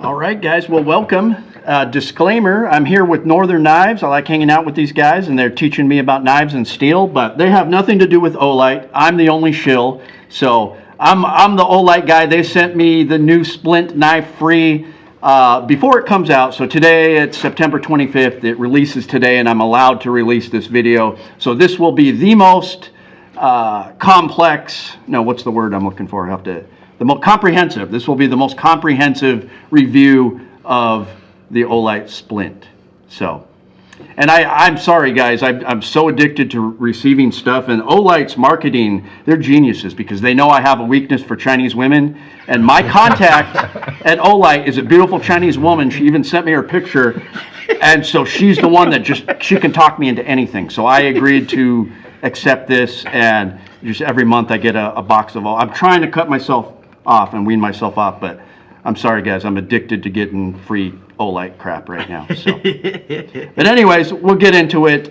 All right, guys. Well, welcome. Disclaimer, I'm here with Northern Knives. I like hanging out with these guys, and they're teaching me about knives and steel, but they have nothing to do with Olight. I'm the only shill, so I'm the Olight guy. They sent me the new Splint knife free before it comes out. So today, it's September 25th. It releases today, and I'm allowed to release this video. So this will be the most complex, no, what's the word I'm looking for? The most comprehensive. This will be the most comprehensive review of the Olight Splint. So, and I'm sorry guys, I'm so addicted to receiving stuff, and Olight's marketing, they're geniuses because they know I have a weakness for Chinese women, and my contact at Olight is a beautiful Chinese woman. She even sent me her picture, and so she's the one that she can talk me into anything. So I agreed to accept this, and just every month I get a box of all. I'm trying to cut myself off and wean myself off, but I'm sorry guys, I'm addicted to getting free Olight crap right now. So. But anyways, we'll get into it.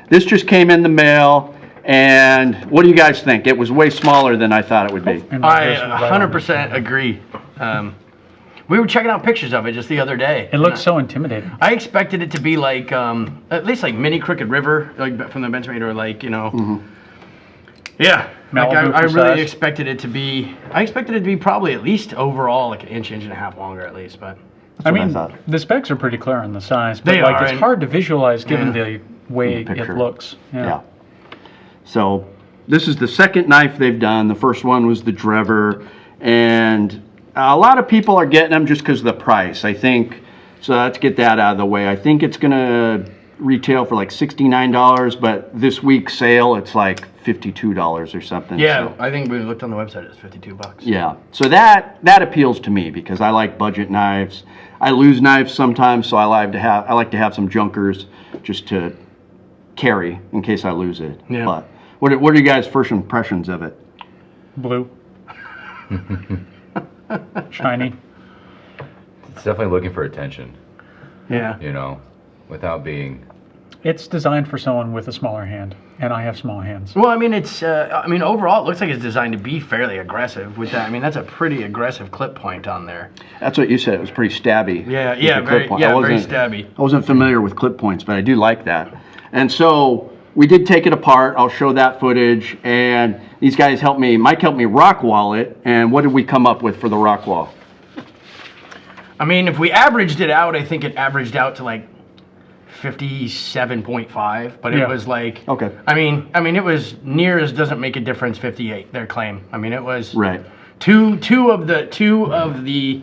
This just came in the mail, and what do you guys think? It was way smaller than I thought it would be. I 100% agree. We were checking out pictures of it just the other day. It looks so intimidating. I expected it to be like, at least like mini Crooked River, like from the Benchmade, or like, you know. Mm-hmm. Yeah, like I really expected it to be. I expected it to be probably at least overall like an inch and a half longer at least. But I mean, the specs are pretty clear on the size, but like it's hard to visualize given the way it looks. Yeah. So this is the second knife they've done. The first one was the Drever, and a lot of people are getting them just because of the price. I think so. Let's get that out of the way. I think it's gonna retail for like $69, but this week's sale it's like $52 or something. Yeah, so, I think we looked on the website. It's $52. Yeah, so that appeals to me because I like budget knives. I lose knives sometimes, so I like to have some junkers just to carry in case I lose it. Yeah. But what are you guys' first impressions of it? Blue. Shiny. It's definitely looking for attention. Yeah. You know, without being. It's designed for someone with a smaller hand, and I have small hands. Well, I mean, it's. I mean, overall, it looks like it's designed to be fairly aggressive. With that, I mean, that's a pretty aggressive clip point on there. That's what you said. It was pretty stabby. Yeah, very stabby. I wasn't familiar with clip points, but I do like that. And so we did take it apart. I'll show that footage. And these guys helped me. Mike helped me Rockwell it. And what did we come up with for the Rockwell? I mean, if we averaged it out, I think it averaged out to like 57.5, but it was like, okay. I mean, it was near as doesn't make a difference 58. Their claim. I mean, it was right. Two of the,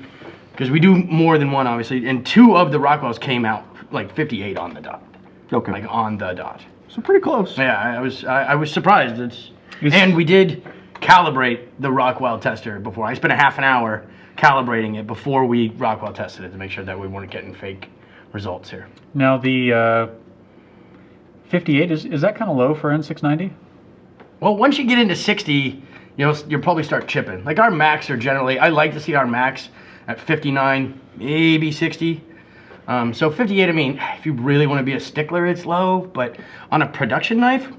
because we do more than one obviously, and two of the Rockwells came out like 58 on the dot. Okay. Like on the dot. So pretty close. Yeah, I was surprised. And we did calibrate the Rockwell tester before. I spent a half an hour calibrating it before we Rockwell tested it to make sure that we weren't getting fake results here. Now the 58 is that kind of low for N690? Well, once you get into 60, you'll probably start chipping. Like our Macs are generally, I like to see our Macs at 59, maybe 60. So 58, I mean, if you really want to be a stickler, it's low. But on a production knife,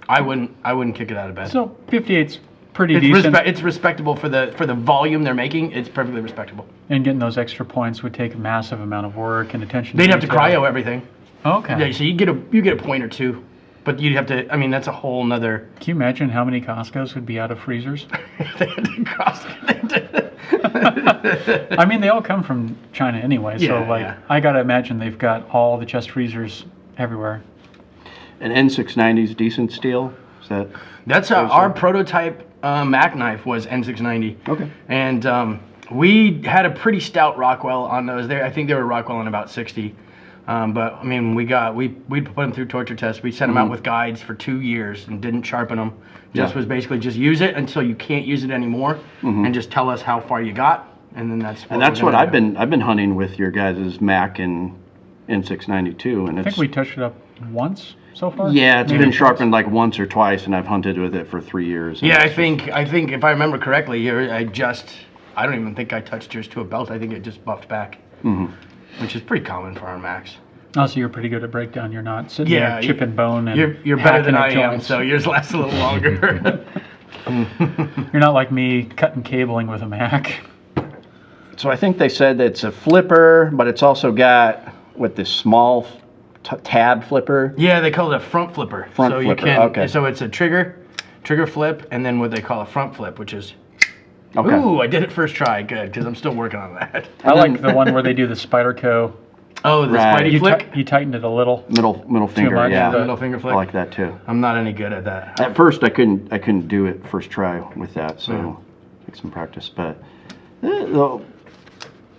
I wouldn't kick it out of bed. So 58's pretty decent. It's respectable for the volume they're making. It's perfectly respectable. And getting those extra points would take a massive amount of work and attention. They'd have to cryo everything. Oh, okay. Yeah, so you get a point or two, but you'd have to. I mean, that's a whole nother. Can you imagine how many Costco's would be out of freezers? They had to Costco. I mean, they all come from China anyway, so I gotta imagine they've got all the chest freezers everywhere. An N690 is decent steel. That's our prototype Mac knife was N690. Okay. And we had a pretty stout Rockwell on those. I think they were Rockwell in about 60. But I mean, we put them through torture tests. We sent them out with guides for 2 years and didn't sharpen them. Was basically just use it until you can't use it anymore, and just tell us how far you got, and then that's. That's what I've been hunting with your guys' Mac and N692, and I think we touched it up once so far. Yeah, it's been sharpened like once or twice, and I've hunted with it for 3 years. Yeah, I think if I remember correctly, I don't even think I touched yours to a belt. I think it just buffed back, which is pretty common for our Macs. Oh, so you're pretty good at breakdown. You're not sitting there chipping bone and you're better than I am, so yours lasts a little longer. You're not like me cutting cabling with a Mac. So I think they said that it's a flipper, but it's also got with this small tab flipper. Yeah, they call it a front flipper. Front so flipper, you can. okay. So it's a trigger flip, and then what they call a front flip, which is. Okay. Ooh, I did it first try. Good, because I'm still working on that. I like the one where they do the Spyderco. Oh, the Right. Spidey You, flick. you tighten it a little. Middle finger, much, yeah. the middle finger flick. I like that too. I'm not any good at that. At first, I couldn't do it first try with that, so take some practice. But and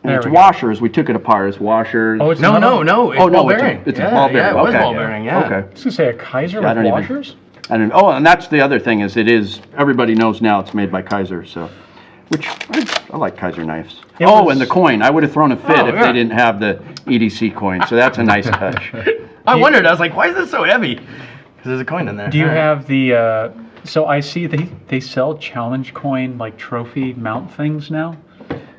There it's we go. washers. We took it apart. It's washers. Oh, it's No, another- no. It's Oh, no, ball it's a- bearing. it's a yeah, ball bearing, Yeah, it was okay. ball bearing. Yeah. Okay. I was gonna say a Kaiser I with don't even- washers. And that's the other thing is it is everybody knows now it's made by Kaiser. So, which I like Kaiser knives. It Oh, was- and the coin. I would have thrown a fit Oh, if yeah. they didn't have the EDC coin. So that's a nice touch. I wondered. I was like, why is this so heavy? Because there's a coin in there. Do you All right. have the? So I see they sell challenge coin like trophy mount things now.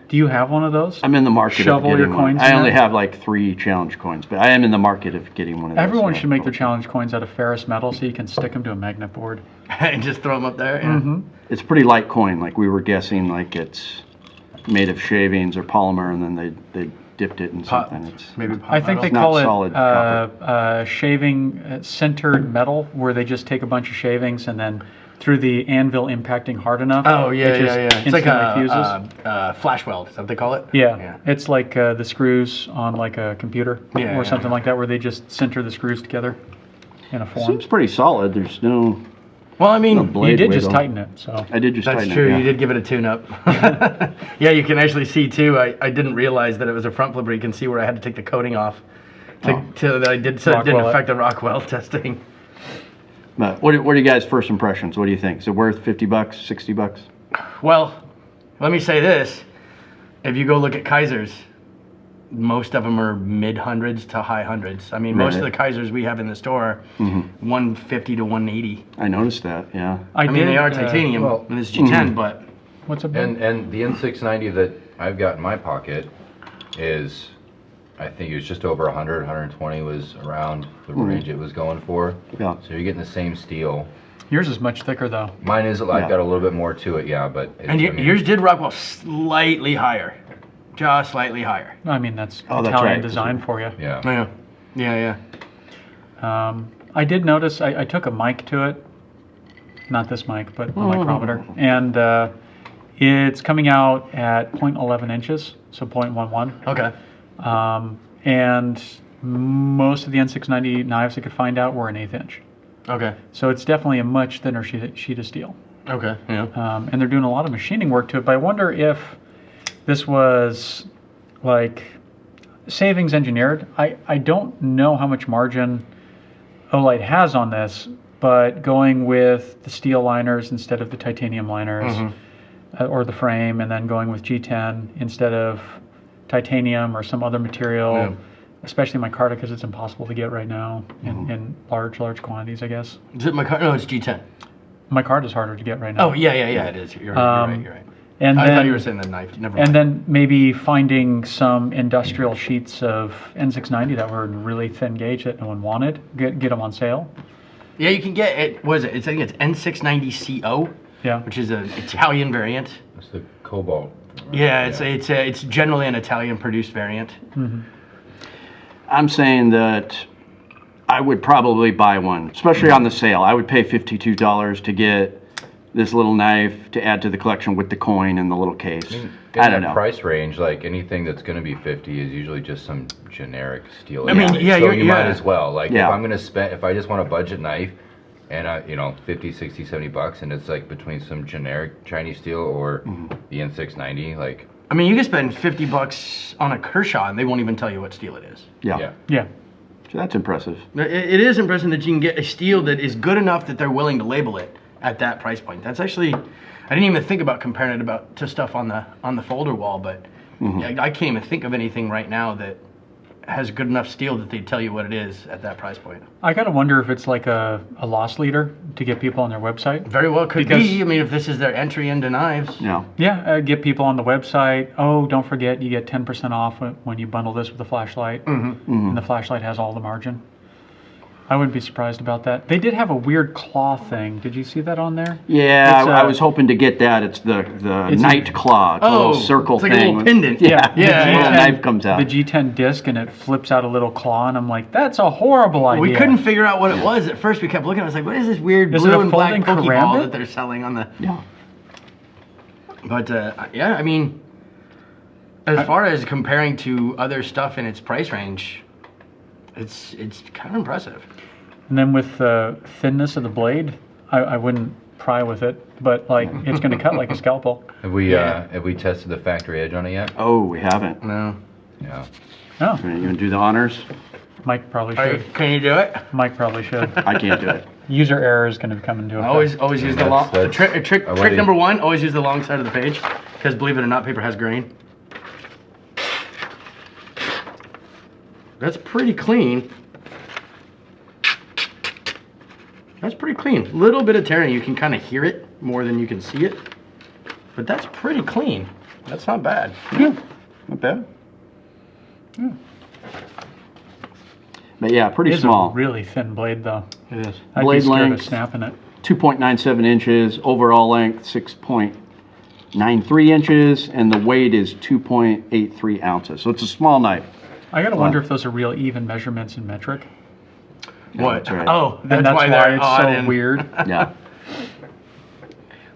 Do you have one of those? I'm in the market Shovel of your getting one. coins I in only there? have like 3 challenge coins, but I am in the market of getting one of those. Everyone so- should make their challenge coins out of ferrous metal so you can stick them to a magnet board. and just throw them up there? Yeah. Mm-hmm. It's pretty light coin. Like we were guessing, like it's made of shavings or polymer, and then they dipped it in Pot, something. It's maybe pot I think they metal. not call it solid copper. shaving centered metal, where they just take a bunch of shavings and then through the anvil impacting hard enough. Oh yeah, it just yeah. It's like instantly fuses. a flash weld. Is that what they call it? Yeah, it's like the screws on like a computer Yeah, or yeah. something like that, where they just center the screws together in a form. Seems pretty solid. There's no Well, I mean, blade You did just wiggle. tighten it, so I did just that's tighten true. it. Yeah. You did give it a tune-up. Yeah, you can actually see too. I didn't realize that it was a front flipper. You can see where I had to take the coating off. So that I did, so it didn't Rockwell. affect the Rockwell testing. But what are you guys' first impressions? What do you think? Is it worth $50, $60? Well, let me say this: if you go look at Kaisers, most of them are mid hundreds to high hundreds. I mean, most of the Right. Kaisers we have in the store, 150 to 180. I noticed that. Yeah. I mean, they are did, titanium, well- and it's G10, but What's a bit? And the N690 that I've got in my pocket is, I think it was just over 100, 120 was around the range it was going for. Yeah. So you're getting the same steel. Yours is much thicker though. Mine is, Yeah. I've got a little bit more to it, yeah, but. and yours did Rockwell slightly higher, just slightly higher. I mean, that's Oh, that's Italian right. design for you. Yeah. Yeah. I did notice I took a mic to it, not this mic, but a micrometer, and it's coming out at 0.11 inches, so 0.11. Okay. And most of the N690 knives I could find out were an 1/8 inch. Okay. So it's definitely a much thinner sheet of steel. Okay. Yeah. And they're doing a lot of machining work to it, but I wonder if this was like savings engineered. I don't know how much margin Olight has on this, but going with the steel liners instead of the titanium liners, or the frame, and then going with G10 instead of titanium or some other material, Yeah. especially micarta, because it's impossible to get right now in large quantities, I guess. Is it my car? No, it's G10. Micarta is harder to get right now. Oh yeah, it is. You're right. You're right. And I then, thought you were saying the knife. Never mind. and then maybe finding some industrial sheets of N690 that were in really thin gauge that no one wanted, get them on sale. Yeah, you can get it. What is it? I think it's N690CO, Yeah. which is an Italian variant. That's the cobalt. right? Yeah, it's generally an Italian produced variant. I'm saying that I would probably buy one, especially on the sale. I would pay $52 to get this little knife to add to the collection with the coin and the little case. In I don't that know. price range, like anything that's going to be 50 is usually just some generic steel. I mean, additive. yeah, so you're- you might yeah. as well. Like Yeah. if I'm going to spend, if I just want a budget knife, and 50, 60, 70 bucks, and it's like between some generic Chinese steel or the N690, like I mean, you can spend $50 on a Kershaw, and they won't even tell you what steel it is. Yeah. Yeah. So that's impressive. It is impressive that you can get a steel that is good enough that they're willing to label it at that price point. That's actually, I didn't even think about comparing it to stuff on the folder wall, but I can't even think of anything right now that has good enough steel that they tell you what it is at that price point. I gotta wonder if it's like a loss leader to get people on their website. Very well could Because- be. I mean, if this is their entry into knives. Yeah. Yeah, get people on the website. Oh, don't forget, you get 10% off when you bundle this with a flashlight. And the flashlight has all the margin. I wouldn't be surprised about that. They did have a weird claw thing. Did you see that on there? Yeah, It's, I was hoping to get that. It's the It's night claw. It's a little Oh, circle it's like thing. a little pendant. Yeah, Yeah, the little yeah. knife comes out. The G10 disc, and it flips out a little claw, and I'm like, that's a horrible idea. We couldn't figure out what it was at first. We kept looking. I was like, "What is this weird Is it blue a and black folding Pokeball karambit? that they're selling on the?" Yeah. But yeah, I mean, as far as comparing to other stuff in its price range, it's kind of impressive. And then with the thinness of the blade, I wouldn't pry with it, but like it's going to cut like a scalpel. Have we Yeah. have we tested the factory edge on it yet? Oh, we haven't. No. Yeah. Oh, You want to do the honors? Mike probably Are you, should. can you do it? Mike probably should. I can't do it. User error is going to come into effect. Always use the long. That's- Trick already- number one: always use the long side of the page, because believe it or not, paper has grain. That's pretty clean. That's pretty clean. Little bit of tearing, you can kind of hear it more than you can see it, but that's pretty clean. That's not bad. Not bad. But yeah, pretty It is small. a really thin blade, though. It is. I'd Blade be scared length. of snapping it. 2.97 inches, overall length 6.93 inches, and the weight is 2.83 ounces. So it's a small knife. I gotta wonder if those are real even measurements in metric. What? that's right. Oh, Then that's why they're it's odd so and- weird. Yeah.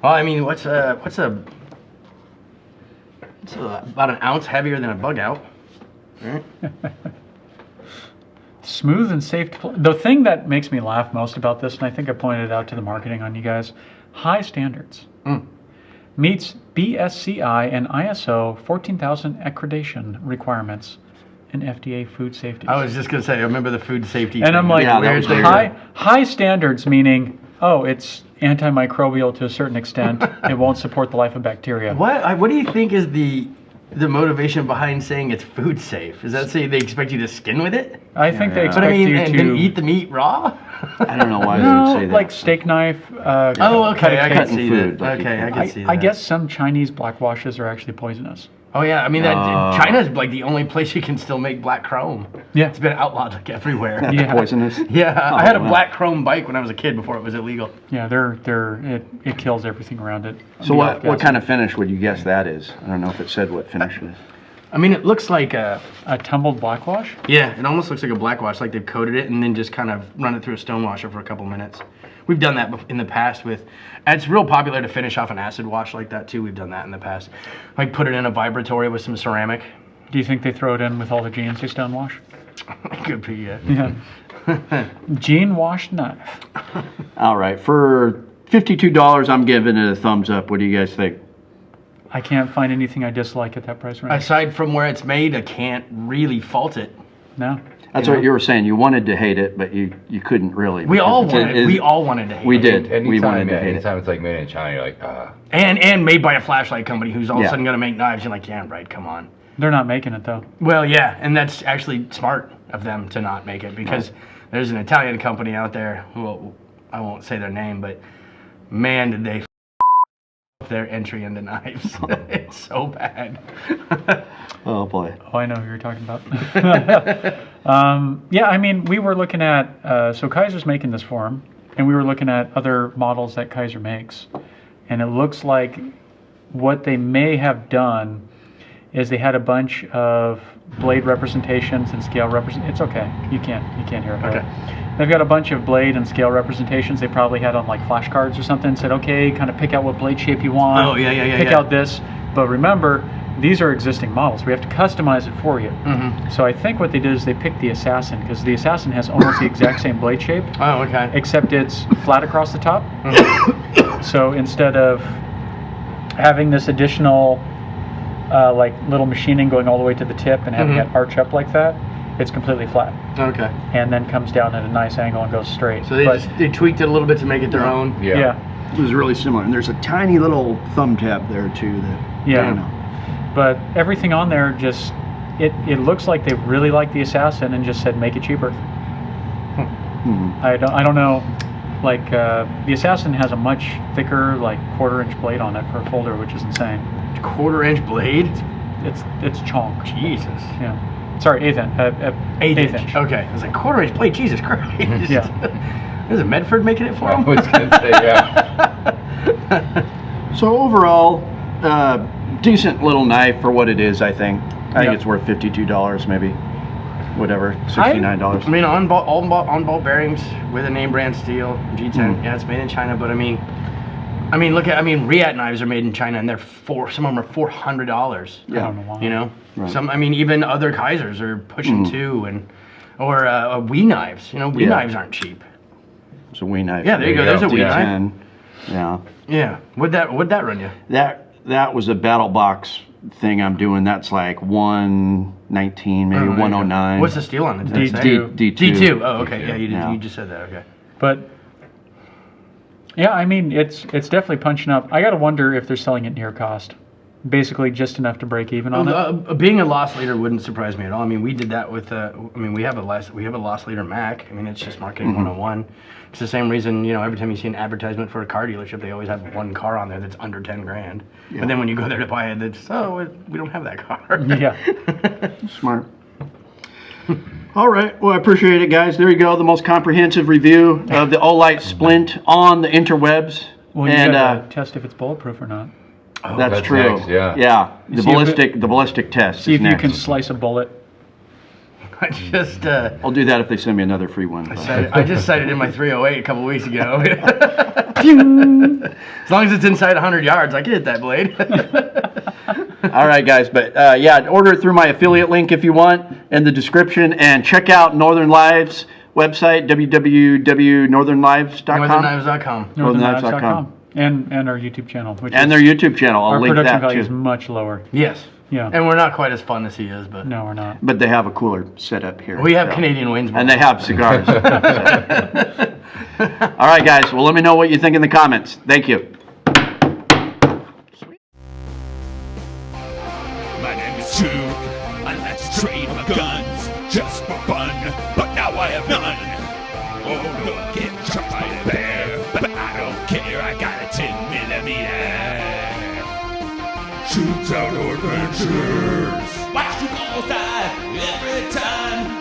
Well, I mean, what's about an ounce heavier than a bug out? Right? Smooth and safe to play. The thing that makes me laugh most about this, and I think I pointed it out to the marketing on you guys, high standards. Meets BSCI and ISO 14,000 accreditation requirements and FDA food safety. I was just gonna say, I remember the food safety. And I'm thing. like, Yeah, that Weird was thing. weird. high standards meaning, oh, it's antimicrobial to a certain extent. It won't support the life of bacteria. What do you think is the motivation behind saying it's food safe? Is that saying they expect you to skin with it? I think they Yeah. expect But I mean, you and to then eat the meat raw? I don't know why they no, would say that. like steak knife. Oh, okay, I can cutting see food, that. like Okay, you- I can see that. I guess some Chinese blackwashes are actually poisonous. Oh yeah, I mean that Oh. China's like the only place you can still make black chrome. Yeah. It's been outlawed like everywhere. Yeah. Poisonous. Yeah, I had a wow. black chrome bike when I was a kid before it was illegal. Yeah, it kills everything around it. So what kind of finish would you guess that is? I don't know if it said what finish it is. I mean, it looks like A tumbled blackwash? yeah, it almost looks like a blackwash, like they've coated it and then just kind of run it through a stone washer for a couple minutes. We've done that in the past with, and it's real popular to finish off an acid wash like that too. We've done that in the past. Like put it in a vibratory with some ceramic. Do you think they throw it in with all the GNC stone wash? Could be, yeah. Yeah. Gene wash knife. All right, for $52, I'm giving it a thumbs up. What do you guys think? I can't find anything I dislike at that price range. Aside from where it's made, I can't really fault it. No. That's You what know? you were saying. You wanted to hate it, but you couldn't really. We all because wanted. it is- We all wanted to hate We it. did. We Anytime, wanted to yeah, hate it. anytime it's like made in China, you're like, And made by a flashlight company who's all of Yeah. a sudden going to make knives. You're like, yeah, right, come on. They're not making it though. Well, yeah, and that's actually smart of them to not make it because there's an Italian company out there who I won't say their name, but man, did they their entry into knives. It's so bad. Oh boy. Oh, I know who you're talking about. Yeah, I mean, we were looking at, so Kaiser's making this for him, and we were looking at other models that Kaiser makes. And it looks like what they may have done is they had a bunch of blade representations and scale It's okay. You can't hear it. Okay. They've got a bunch of blade and scale representations they probably had on like flashcards or something. Said, okay, kind of pick out what blade shape you want. Oh, yeah, Pick yeah. out this. But remember, these are existing models. We have to customize it for you. Mm-hmm. So I think what they did is they picked the Assassin because the Assassin has almost the exact same blade shape, Oh, okay. except it's flat across the top. Mhm. So instead of having this additional like little machining going all the way to the tip and having Mhm. it arch up like that, it's completely flat Okay. and then comes down at a nice angle and goes straight. So they tweaked it a little bit to make it their own. yeah. It was really similar, and there's a tiny little thumb tab there too. That Yeah. I don't know. But everything on there just it looks like they really like the Assassin and just said make it cheaper. Mhm. I don't know. Like the Assassin has a much thicker, like 1/4-inch blade on it for a folder, which is insane. 1/4-inch blade. It's chonk. Jesus. Yeah. Sorry, eighth inch. Okay. I was like, quarter inch blade. Jesus Christ. Yeah. Is it Medford making it for I him? was gonna say, yeah. So overall, decent little knife for what it is, I think. I think Yeah. it's worth $52 maybe. Whatever, $69. I mean, on ball bearings with a name brand steel, G10. Mm. Yeah, it's made in China, but I mean, Riat knives are made in China, and they're some of them are $400. I don't know why. You know, Right. even other Kaisers are pushing two, or Wii knives. You know, Wii knives aren't cheap. It's a Wii knife. Yeah, there you go. There's a Wii knife. D10. Yeah. Yeah, what'd that run you? That was a battle box thing I'm doing. That's like 119, maybe 109. What's the steel on it? Did it say? D2. D2. Oh, okay. Yeah, Yeah. you just said that. Okay. But yeah, I mean, it's definitely punching up. I gotta wonder if they're selling it near cost, basically just enough to break even on it. Being a loss leader wouldn't surprise me at all. I mean, we did that with. We have a loss leader Mac. I mean, it's just marketing 101. It's the same reason, you know, every time you see an advertisement for a car dealership, they always have one car on there that's under 10 grand. Yeah. But then when you go there to buy it, it's we don't have that car. Yeah. Smart. All right. Well, I appreciate it, guys. There you go. The most comprehensive review of the Olight Splint on the interwebs. Well, you and gotta test if it's bulletproof or not. that's That's true. next, yeah. Yeah. The See if it- ballistic test. See is if you next. can slice a bullet. I just I'll do that if they send me another free one. I just cited in my 308 a couple weeks ago. As long as it's inside 100 yards, I can hit that blade. All right, guys. But yeah, order it through my affiliate link if you want in the description, and check out Northern Lives website, www.northernlives.com. NorthernKnives.com. NorthernKnives.com. And our YouTube channel. Which And is, their YouTube channel. I'll our link production that value is too. much lower. Yes. Yeah. And we're not quite as fun as he is, but No, we're not. But they have a cooler setup here. we have so. Canadian Waynesboro. And they have cigars. All right, guys. Well, let me know what you think in the comments. Thank you. My name is Jude. I like to trade my guns just for fun, but now I have none. Oh, look, get shot by a bear, but I don't care. I got a 10mm. Shoots outdoor adventures. Watch you all die every time.